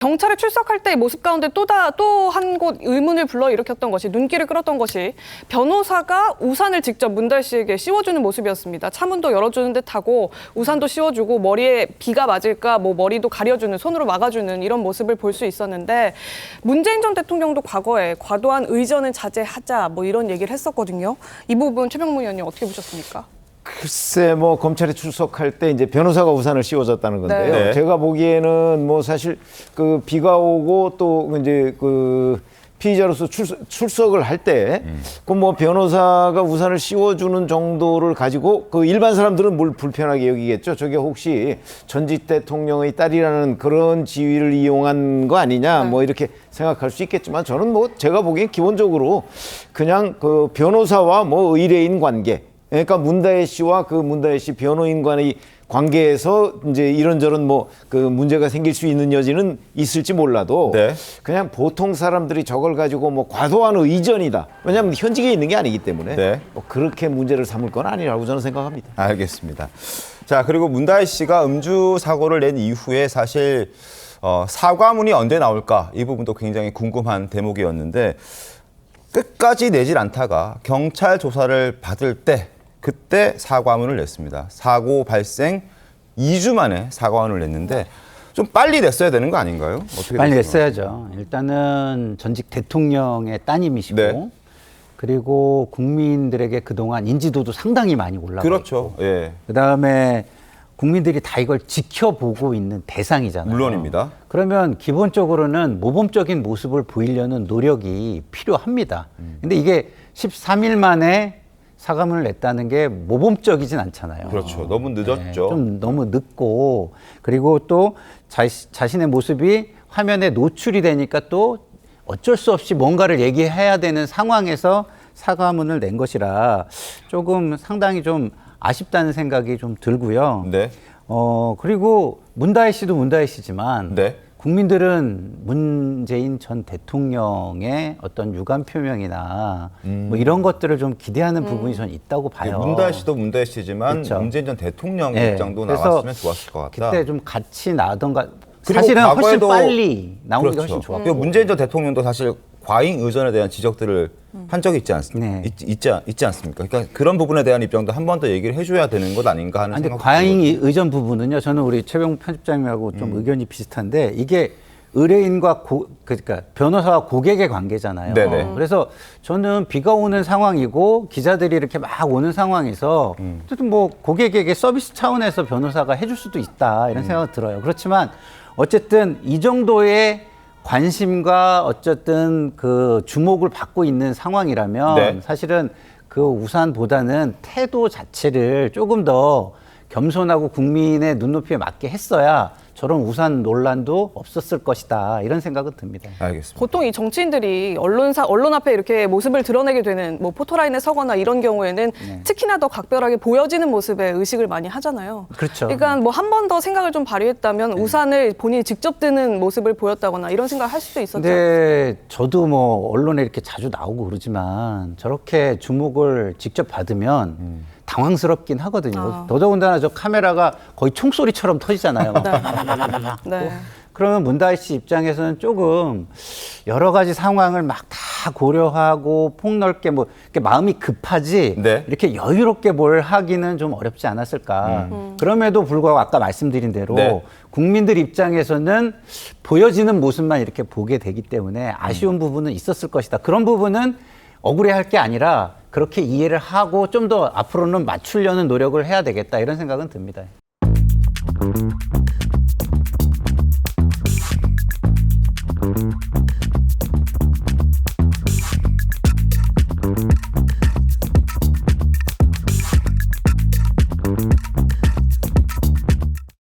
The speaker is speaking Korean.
경찰에 출석할 때의 모습 가운데 또 한 곳 의문을 불러일으켰던 것이, 눈길을 끌었던 것이 변호사가 우산을 직접 문달 씨에게 씌워주는 모습이었습니다. 차문도 열어주는 듯하고 우산도 씌워주고 머리에 비가 맞을까 뭐 머리도 가려주는, 손으로 막아주는 이런 모습을 볼 수 있었는데, 문재인 전 대통령도 과거에 과도한 의전은 자제하자 뭐 이런 얘기를 했었거든요. 이 부분 최병무 의원님 어떻게 보셨습니까? 글쎄, 뭐 검찰에 출석할 때 이제 변호사가 우산을 씌워줬다는 건데요. 네. 제가 보기에는 뭐 사실 그 비가 오고 또 이제 그 피의자로서 출석을 할 때 그 뭐 변호사가 우산을 씌워주는 정도를 가지고 그 일반 사람들은 뭘 불편하게 여기겠죠. 저게 혹시 전직 대통령의 딸이라는 그런 지위를 이용한 거 아니냐, 뭐 이렇게 생각할 수 있겠지만, 저는 뭐 제가 보기엔 기본적으로 그냥 그 변호사와 뭐 의뢰인 관계, 그러니까 문다혜 씨와 그 문다혜 씨 변호인 간의 관계에서 이제 이런저런 뭐 그 문제가 생길 수 있는 여지는 있을지 몰라도, 네. 그냥 보통 사람들이 저걸 가지고 뭐 과도한 의전이다, 왜냐하면 현직에 있는 게 아니기 때문에 네. 뭐 그렇게 문제를 삼을 건 아니라고 저는 생각합니다. 알겠습니다. 자, 그리고 문다혜 씨가 음주 사고를 낸 이후에 사실 사과문이 언제 나올까, 이 부분도 굉장히 궁금한 대목이었는데, 끝까지 내질 않다가 경찰 조사를 받을 때 그때 사과문을 냈습니다. 사고 발생 2주 만에 사과문을 냈는데 좀 빨리 냈어야 되는 거 아닌가요? 어떻게 빨리 되세요? 냈어야죠. 일단은 전직 대통령의 따님이시고, 네. 그리고 국민들에게 그동안 인지도도 상당히 많이 올라가 그렇죠. 있고, 예. 그다음에 국민들이 다 이걸 지켜보고 있는 대상이잖아요. 물론입니다. 그러면 기본적으로는 모범적인 모습을 보이려는 노력이 필요합니다. 근데 이게 13일 만에 사과문을 냈다는 게 모범적이진 않잖아요. 그렇죠. 너무 네, 늦었죠. 좀 너무 늦고, 그리고 또 자신의 모습이 화면에 노출이 되니까 또 어쩔 수 없이 뭔가를 얘기해야 되는 상황에서 사과문을 낸 것이라 조금 상당히 좀 아쉽다는 생각이 좀 들고요. 네. 그리고 문다혜 씨도 문다혜 씨지만, 네. 국민들은 문재인 전 대통령의 어떤 유감 표명이나 뭐 이런 것들을 좀 기대하는 부분이 저는 있다고 봐요. 문다혜 씨도 문다혜 씨지만 그렇죠. 문재인 전 대통령 네. 입장도 그래서 나왔으면 좋았을 것 같다. 그때 좀 같이 나던가. 그리고 사실은 훨씬 과거에도- 빨리 나오는 게 그렇죠. 훨씬 좋았고. 그리고 문재인 전 대통령도 사실 과잉 의전에 대한 지적들을 한 적이 네. 있지 않습니까? 그러니까 그런 부분에 대한 입장도 한 번 더 얘기를 해줘야 되는 것 아닌가 하는 근데 생각도 과잉 들거든요. 의전 부분은요, 저는 우리 최병무 편집장님하고 좀 의견이 비슷한데, 이게 의뢰인과 그러니까 변호사와 고객의 관계잖아요. 네네. 그래서 저는 비가 오는 상황이고 기자들이 이렇게 막 오는 상황에서 어쨌든 뭐 고객에게 서비스 차원에서 변호사가 해줄 수도 있다, 이런 생각이 들어요. 그렇지만 어쨌든 이 정도의 관심과 어쨌든 그 주목을 받고 있는 상황이라면, 네. 사실은 그 우산보다는 태도 자체를 조금 더 겸손하고 국민의 눈높이에 맞게 했어야 저런 우산 논란도 없었을 것이다, 이런 생각은 듭니다. 알겠습니다. 보통 이 정치인들이 언론 앞에 이렇게 모습을 드러내게 되는, 뭐 포토라인에 서거나 이런 경우에는 특히나 더 각별하게 보여지는 모습에 의식을 많이 하잖아요. 그렇죠. 그러니까 뭐 한 번 더 생각을 좀 발휘했다면 우산을 본인이 직접 드는 모습을 보였다거나 이런 생각을 할 수도 있었죠. 근데 저도 뭐 언론에 이렇게 자주 나오고 그러지만 저렇게 주목을 직접 받으면 당황스럽긴 하거든요. 더더군다나 저 카메라가 거의 총소리처럼 터지잖아요. 네. 그러면 문다혜 씨 입장에서는 조금 여러 가지 상황을 막 다 고려하고 폭넓게 뭐 이렇게 마음이 급하지, 네. 이렇게 여유롭게 뭘 하기는 좀 어렵지 않았을까. 그럼에도 불구하고 아까 말씀드린 대로 네. 국민들 입장에서는 보여지는 모습만 이렇게 보게 되기 때문에 아쉬운 부분은 있었을 것이다. 그런 부분은 억울해할 게 아니라 그렇게 이해를 하고 좀 더 앞으로는 맞추려는 노력을 해야 되겠다, 이런 생각은 듭니다.